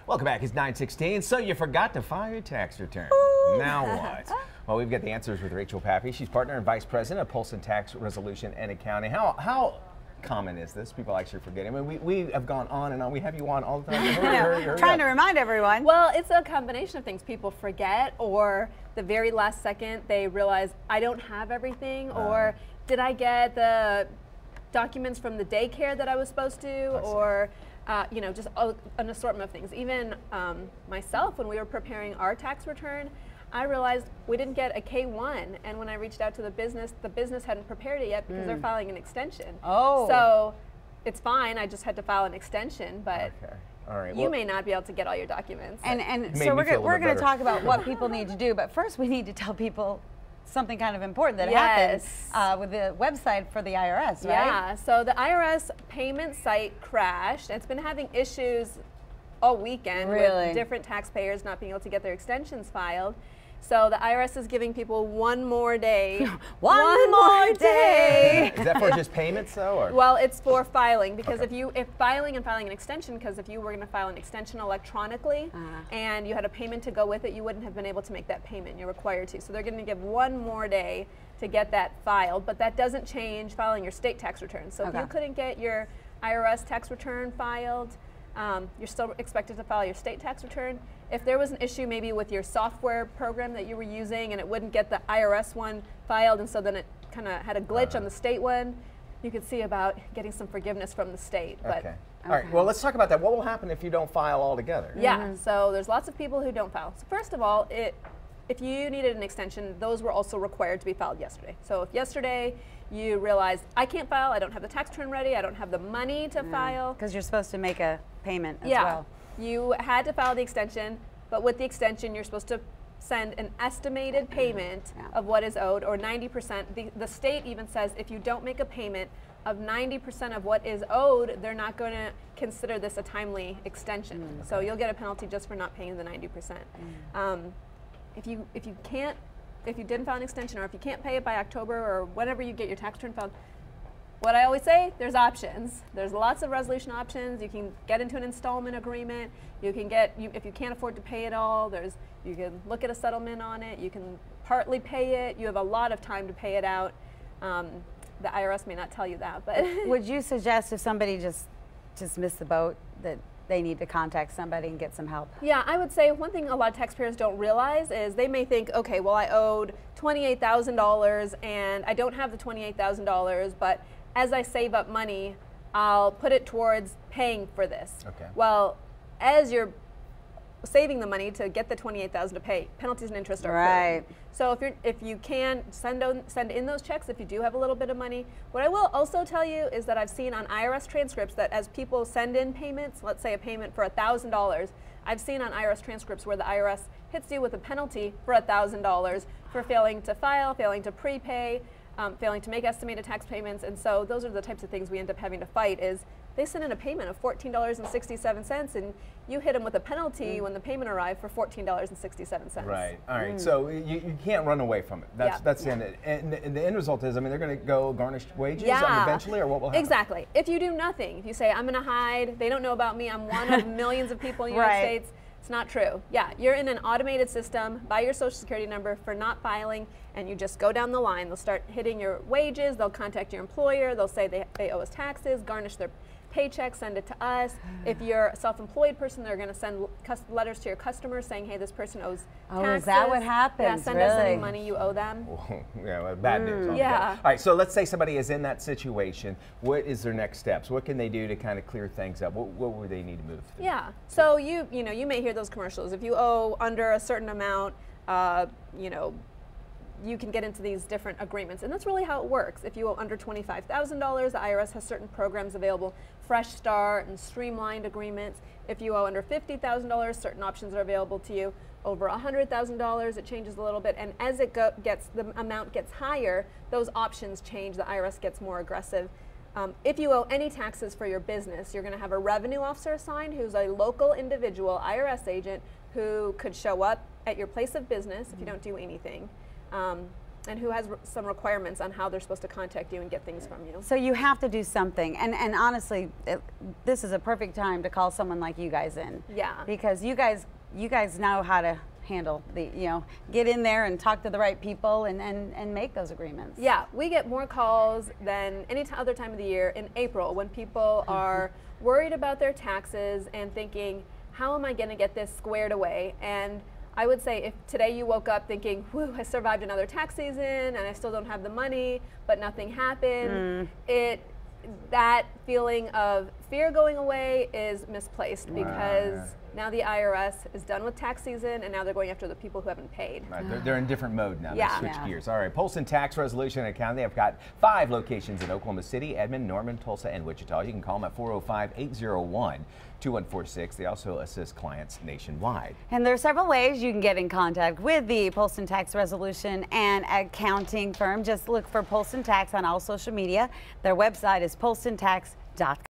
Welcome back. It's 9:16. So you forgot to file your tax return. Now what? Well, we've got the answers with Rachel Pappy. She's partner and vice president of Polston Tax Resolution and Accounting. How common is this? People actually forget. I mean, we have gone on and on. We have you on all the time. Hurry Trying up. to remind everyone. Well, it's a combination of things. People forget, or the very last second they realize I don't have everything, or did I get the documents from the daycare that I was supposed to, or you know, just an assortment of things. Even myself, when we were preparing our tax return, I realized we didn't get a K-1, and when I reached out to the business hadn't prepared it yet because they're filing an extension. Oh. So it's fine, I just had to file an extension, but Okay. All right. you may not be able to get all your documents. And Made so me feel a we're little going to better. talk about what people need to do, but first we need to tell people something kind of important that Yes. happened with the website for the IRS, right? Yeah, so the IRS payment site crashed. It's been having issues all weekend with different taxpayers not being able to get their extensions filed. So the IRS is giving people one more day. One more day. Is that for just payments though? Or? Well, it's for filing, because if filing an extension, because if you were going to file an extension electronically and you had a payment to go with it, you wouldn't have been able to make that payment. You're required to. So they're going to give one more day to get that filed, but that doesn't change filing your state tax return. So if you couldn't get your IRS tax return filed, you're still expected to file your state tax return. If there was an issue maybe with your software program that you were using and it wouldn't get the IRS one filed, and so then it kind of had a glitch on the state one, you could see about getting some forgiveness from the state. But Okay. All right. Well, let's talk about that. What will happen if you don't file altogether? yeah, so there's lots of people who don't file. So first of all, if you needed an extension, those were also required to be filed yesterday. So if yesterday you realized, I can't file, I don't have the tax return ready, I don't have the money to file. Because you're supposed to make a payment as Yeah, well. you had to file the extension, but with the extension you're supposed to send an estimated payment of what is owed, or 90%. The state even says if you don't make a payment of 90% of what is owed, they're not going to consider this a timely extension. So you'll get a penalty just for not paying the 90%. If you didn't file an extension, or if you can't pay it by October or whenever you get your tax return filed, what I always say, there's options. There's lots of resolution options. You can get into an installment agreement. You can if you can't afford to pay it all, you can look at a settlement on it. You can partly pay it. You have a lot of time to pay it out. The IRS may not tell you that, but Would you suggest if somebody just missed the boat that they need to contact somebody and get some help? yeah, I would say one thing a lot of taxpayers don't realize is they may think, okay, well, I owed $28,000 and I don't have the $28,000, but as I save up money, I'll put it towards paying for this. Okay. Well, as you're saving the money to get the $28,000 to pay, penalties and interest are accruing. So if you can send in those checks if you do have a little bit of money. What I will also tell you is that I've seen on IRS transcripts that as people send in payments, let's say a payment for $1,000, I've seen on IRS transcripts where the IRS hits you with a penalty for $1,000 for failing to file, failing to prepay, failing to make estimated tax payments. And so those are the types of things we end up having to fight. Is they send in a payment of $14.67 and you hit them with a penalty when the payment arrived for $14.67. Right. All right. So you can't run away from it. That's the end. And the end result is, I mean, they're going to go garnish wages eventually, or what will happen? Exactly. If you do nothing, if you say, I'm going to hide, they don't know about me, I'm one of millions of people in the United States, it's not true. Yeah, you're in an automated system by your social security number for not filing, and you just go down the line. They'll start hitting your wages, they'll contact your employer, they'll say they owe us taxes, garnish their paycheck, send it to us. If you're a self-employed person, they're going to send letters to your customers saying, hey, this person owes taxes. Is that what happens? Yeah, send us any money you owe them. Yeah, well, bad news. Yeah. All right, so let's say somebody is in that situation. What is their next steps? What can they do to kind of clear things up? What would they need to move to? Yeah, so you may hear those commercials. If you owe under a certain amount, you can get into these different agreements, and that's really how it works. If you owe under $25,000, the IRS has certain programs available, Fresh Start and streamlined agreements. If you owe under $50,000, certain options are available to you. Over $100,000, it changes a little bit, and as the amount gets higher, those options change. The IRS gets more aggressive. If you owe any taxes for your business, you're going to have a revenue officer assigned who's a local individual IRS agent who could show up at your place of business if you don't do anything. and who has some requirements on how they're supposed to contact you and get things from you. So you have to do something, and honestly, this is a perfect time to call someone like you guys in. Yeah. Because you guys know how to handle the, get in there and talk to the right people and make those agreements. Yeah, we get more calls than any other time of the year in April when people are worried about their taxes and thinking, how am I going to get this squared away? And I would say if today you woke up thinking, whew, I survived another tax season and I still don't have the money, but nothing happened, that feeling of fear going away is misplaced because now the IRS is done with tax season and now they're going after the people who haven't paid. Right, they're in different mode now. Yeah. They switch gears. All right, Polston Tax Resolution and Accounting. They've got 5 locations in Oklahoma City, Edmond, Norman, Tulsa, and Wichita. You can call them at 405-801-2146. They also assist clients nationwide. And there are several ways you can get in contact with the Polston Tax Resolution and Accounting firm. Just look for Polston Tax on all social media. Their website is polstontax.com.